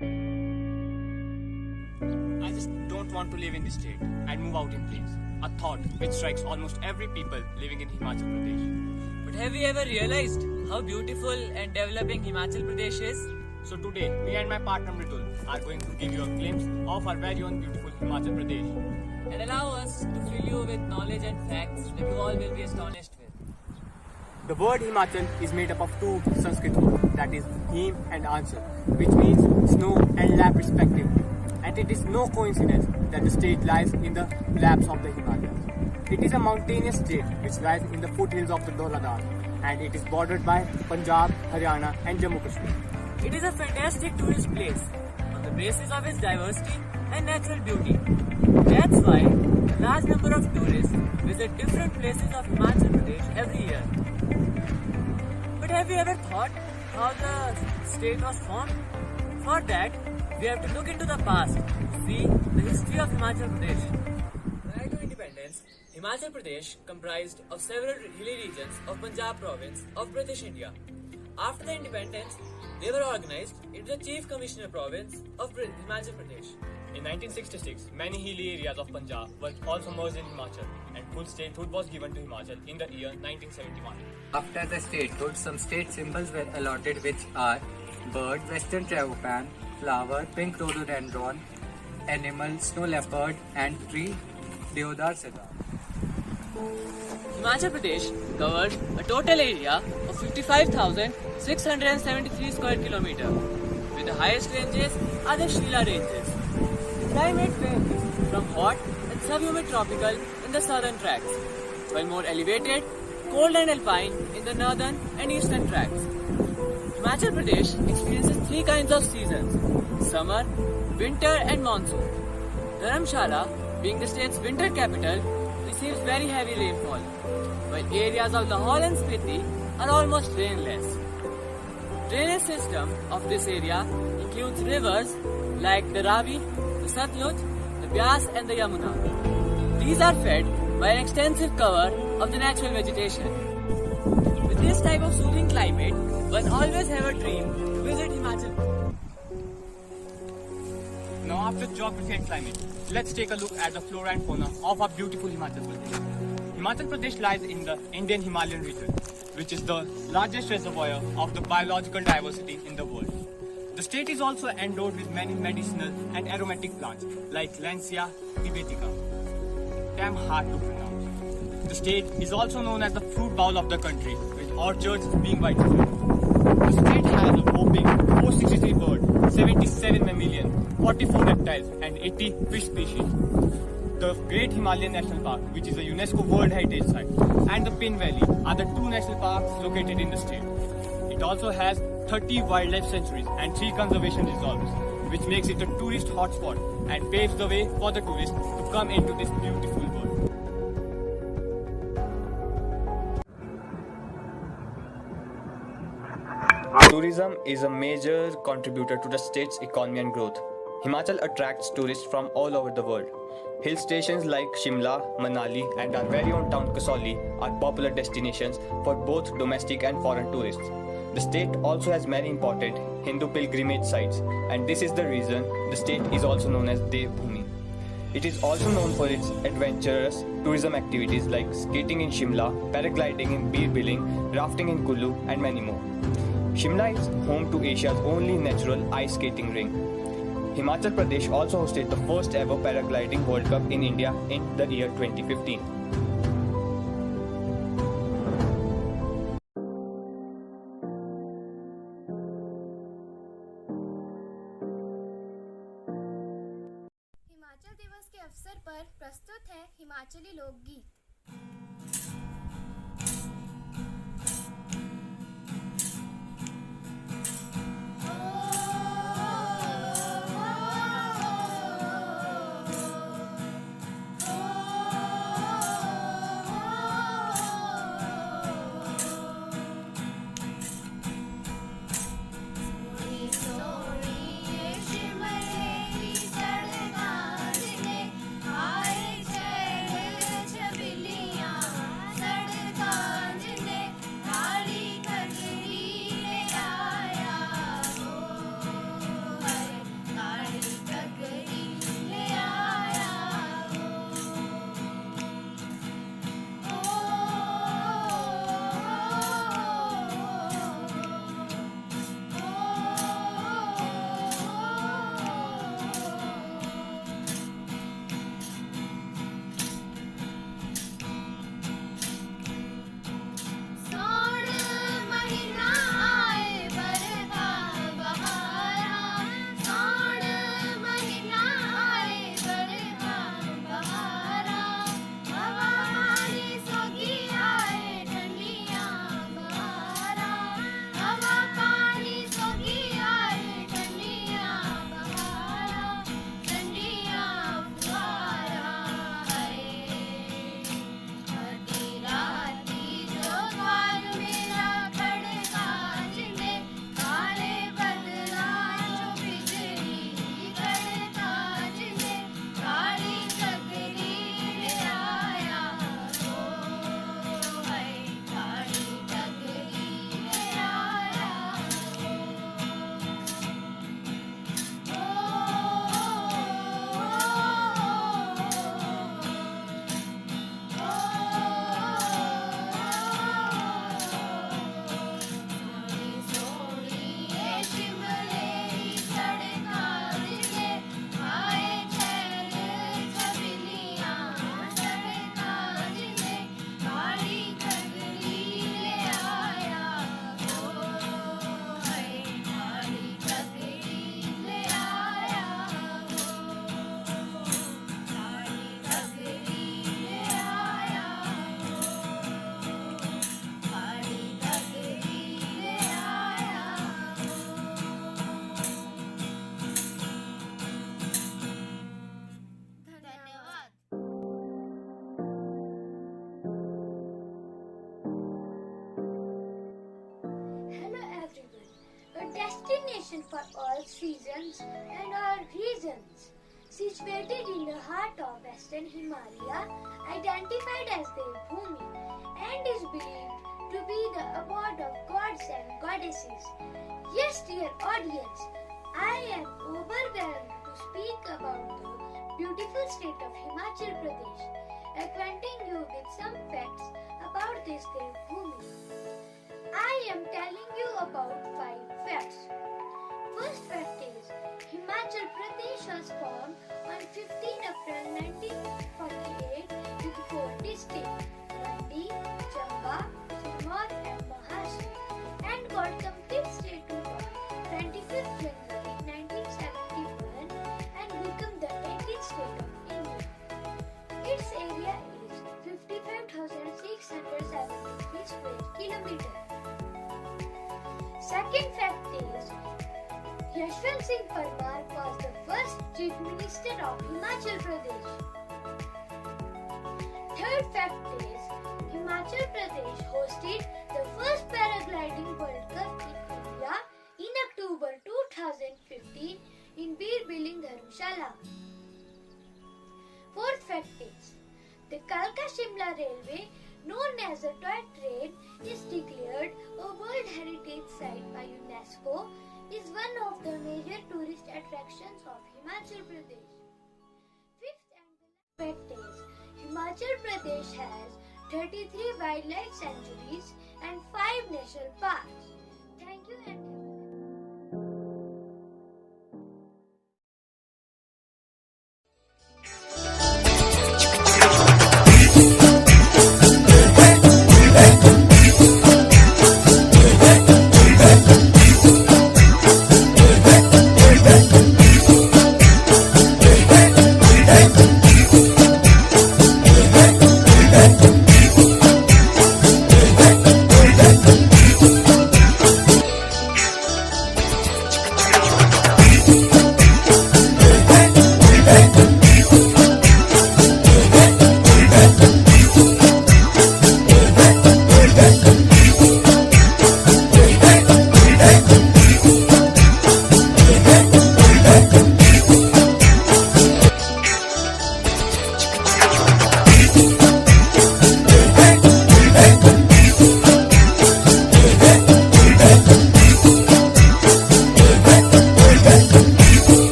I just don't want to live in this state and move out in planes. A thought which strikes almost every people living in Himachal Pradesh. But have you ever realized how beautiful and developing Himachal Pradesh is? So today, me and my partner Mritul are going to give you a glimpse of our very own beautiful Himachal Pradesh. And allow us to fill you with knowledge and facts that you all will be astonished with. The word Himachal is made up of two Sanskrit words, that is Him and Ansar, which means snow and lap respectively. And it is no coincidence that the state lies in the laps of the Himalayas. It is a mountainous state which lies in the foothills of the Dhauladar, and it is bordered by Punjab, Haryana and Jammu Kashmir. It is a fantastic tourist place on the basis of its diversity and natural beauty. That's why a large number of tourists visit different places of Himachal Pradesh every year. But have you ever thought how the state was formed? For that, we have to look into the past to see the history of Himachal Pradesh. Prior to independence, Himachal Pradesh comprised of several hilly regions of Punjab province of British India. After the independence, they were organized into the Chief Commissioner province of Himachal Pradesh. In 1966, many hilly areas of Punjab were also merged in Himachal, and full statehood was given to Himachal in the year 1971. After the statehood, some state symbols were allotted, which are bird, western tragopan, flower, pink rhododendron, animal, snow leopard, and tree, deodar cedar. Himachal Pradesh covers a total area of 55,673 square kilometers, with the highest ranges are the Shila ranges. The climate ranges from hot and subhumid tropical in the southern tracts, while more elevated, cold and alpine in the northern and eastern tracts. Himachal Pradesh experiences three kinds of seasons: summer, winter and monsoon. Dharamshala, being the state's winter capital, receives very heavy rainfall, while areas of Lahore and Spiti are almost rainless. Drainage system of this area includes rivers like the Ravi, the Satluj, the Byas and the Yamuna. These are fed by an extensive cover of the natural vegetation. With this type of soothing climate, one always have a dream to visit Himachal. Now after geography and climate, let's take a look at the flora and fauna of our beautiful Himachal Pradesh. Himachal Pradesh lies in the Indian Himalayan region, which is the largest reservoir of the biological diversity in the world. The state is also endowed with many medicinal and aromatic plants like Lancia tibetica. Damn hard to pronounce. The state is also known as the fruit bowl of the country, with orchards being widespread. The state has a whopping 463 birds, 77 mammalian, 44 reptiles and 80 fish species. The Great Himalayan National Park, which is a UNESCO World Heritage Site, and the Pin Valley are the two national parks located in the state. It also has 30 wildlife sanctuaries and 3 conservation reserves, which makes it a tourist hotspot and paves the way for the tourists to come into this beautiful world. Tourism is a major contributor to the state's economy and growth. Himachal attracts tourists from all over the world. Hill stations like Shimla, Manali and our very own town Kasauli are popular destinations for both domestic and foreign tourists. The state also has many important Hindu pilgrimage sites, and this is the reason the state is also known as Devbhoomi. It is also known for its adventurous tourism activities like skating in Shimla, paragliding in Bir Biling, rafting in Kullu and many more. Shimla is home to Asia's only natural ice skating rink. Himachal Pradesh also hosted the first ever paragliding World Cup in India in the year 2015. Himachal दिवस के अवसर पर प्रस्तुत है हिमाचली लोकगीत। destination for all seasons and all reasons. Situated in the heart of Western Himalaya, identified as Devbhumi, and is believed to be the abode of gods and goddesses. Yes, dear audience, I am overwhelmed to speak about the beautiful state of Himachal Pradesh, acquainting you with some facts about this Devbhumi. I am telling you about 5 facts. First fact is, Himachal Pradesh was formed on 15 April 1948 with 4 districts, Mandi, Chamba, Sirmaur and Mahasur, and got complete statehood on 25th January 1971 and became the 18th state of India. Its area is 55,673 square kilometers. Second fact is, Yashwant Singh Parmar was the first Chief Minister of Himachal Pradesh. Third fact is, Himachal Pradesh hosted the first Paragliding World Cup in India in October 2015 in Bir Billing Dharamshala. Fourth fact is, the Kalka-Shimla Railway, known as the Toy Train, is declared a World Heritage Site by UNESCO, is one of the major tourist attractions of Himachal Pradesh. Fifth and the last fact is, Himachal Pradesh has 33 wildlife sanctuaries and 5 national parks. Thank you and have a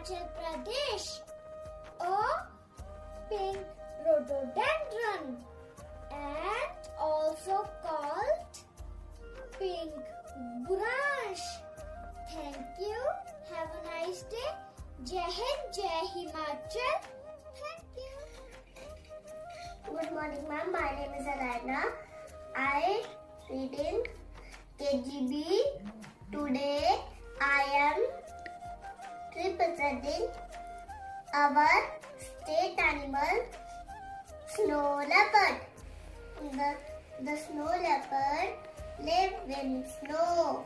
Himachal Pradesh. A pink rhododendron, and also called pink branch. Thank you. Have a nice day. Jai Hind, Jai Himachal. Thank you. Good morning, ma'am. My name is Alana. I read in KGB. Today I am representing our state animal, snow leopard. The snow leopard live in snow.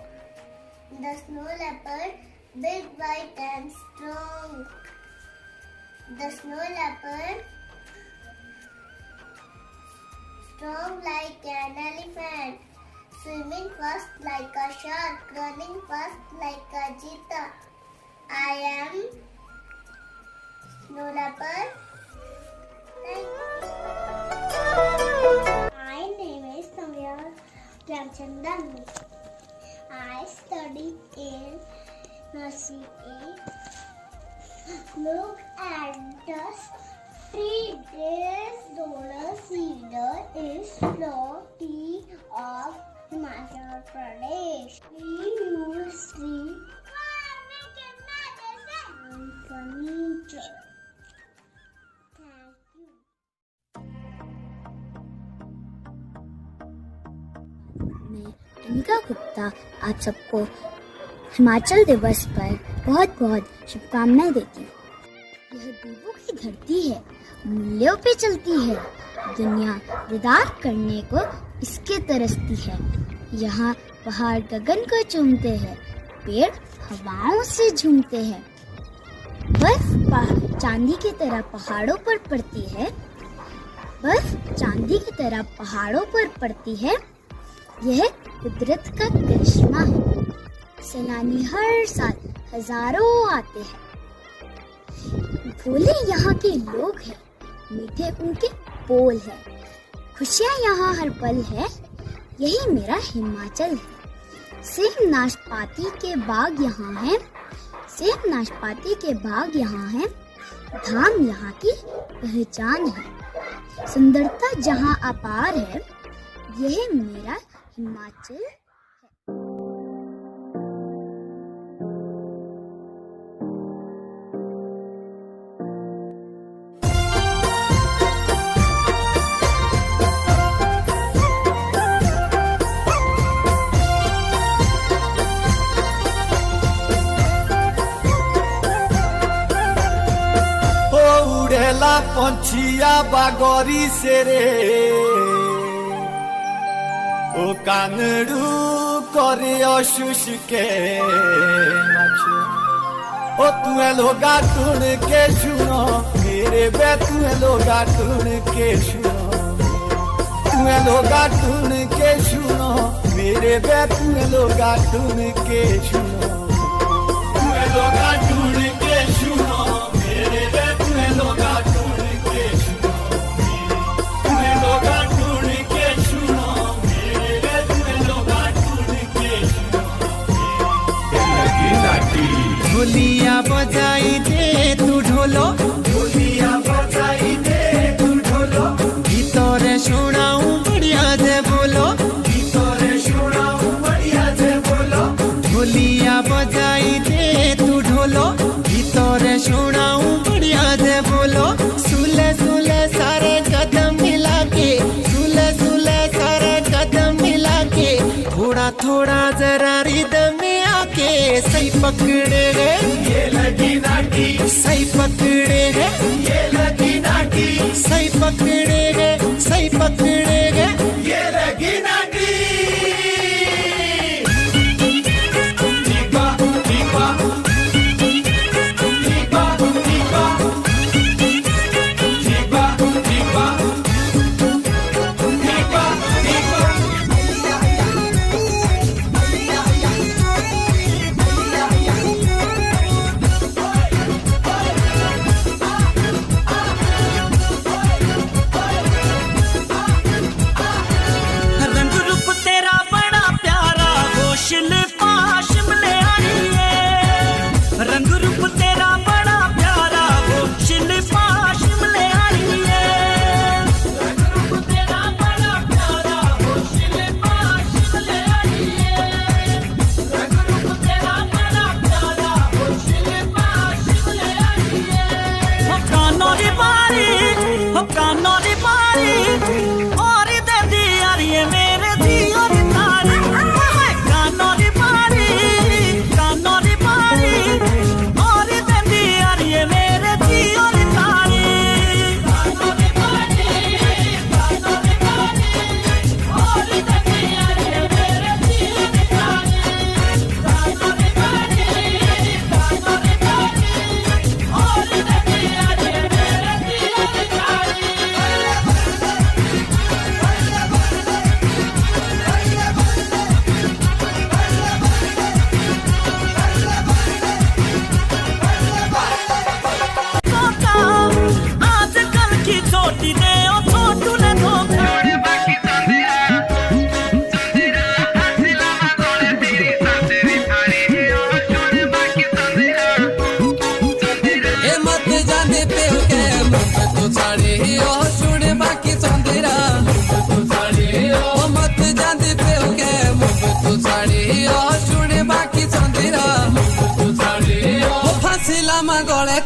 The snow leopard big, white and strong. The snow leopard strong like an elephant, swimming fast like a shark, running fast like a cheetah. I am snow leopard. Thank you. My name is Samya Ramchandran. I study in nursery A. Look at the 3 days solar seeder is floating of Himachal Pradesh. We use tree and furniture. Thank you. मैं अनिका गुप्ता आप सबको हिमाचल दिवस पर बहुत बहुत शुभकामनाएं देती हूँ। यह देवों की धरती है, मूल्यों पे चलती है, दुनिया दीदार करने को इसके तरसती है। यहाँ पहाड़ गगन को चूमते हैं, पेड़ हवाओं से झूमते हैं, बर्फ चांदी की तरह पहाड़ों पर पड़ती है, बर्फ चांदी की तरह पहाड़ों पर पड़ती है। यह कुदरत का करिश्मा है। सैलानी हर साल हजारों आते हैं। भोले यहाँ के लोग हैं, मीठे उनके बोल हैं, खुशियाँ यहाँ हर पल है। यही मेरा हिमाचल है। सेब नाशपाती के बाग यहाँ हैं, सेब नाशपाती के बाग यहाँ हैं। धाम यहाँ की पहचान है, सुंदरता जहाँ अपार है। यह मेरा हिमाचल है। उड़ेला पंछिया बागोरी से रे, ओ कानड़ू करे अशुष के माछो। ओ तुए लोगा टून के सुनो मेरे बे, तुए लोगा टून के सुनो, तुए लोगा टून के सुनो मेरे बे, तुए लोगा टून के सुनो, तुए लोगा टून के सुनो मेरे बे, तुए लोगा टून के सुनो, तुए लोगा टून के सुनो मेरे बे, तुए लोगा टून के सुनो। ढोलिया बजाई दे तू ढोलो, ढोलिया बजाई दे तू ढोलो, भीतरे सुनाऊं बढ़िया जे बोलो, भीतरे सुनाऊं बढ़िया जे बोलो। ढोलिया बजाई दे तू ढोलो, भीतरे सुनाऊं बढ़िया जे बोलो। सुले सुले सारे कदम मिला के, सुले सुले सारे कदम मिला के, थोड़ा थोड़ा जरा रिदम में आके सही पकड़े गए ये लगी नाटी, सही पकड़े गए ये लगी नाटी, सही पकड़े गए, सही पकड़े गए ये लगी नाटी। दीपा दीपा दीपा दीपा दीपा दीपा दीपा दीपा। रंग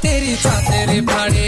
तेरी छातेरे फाड़े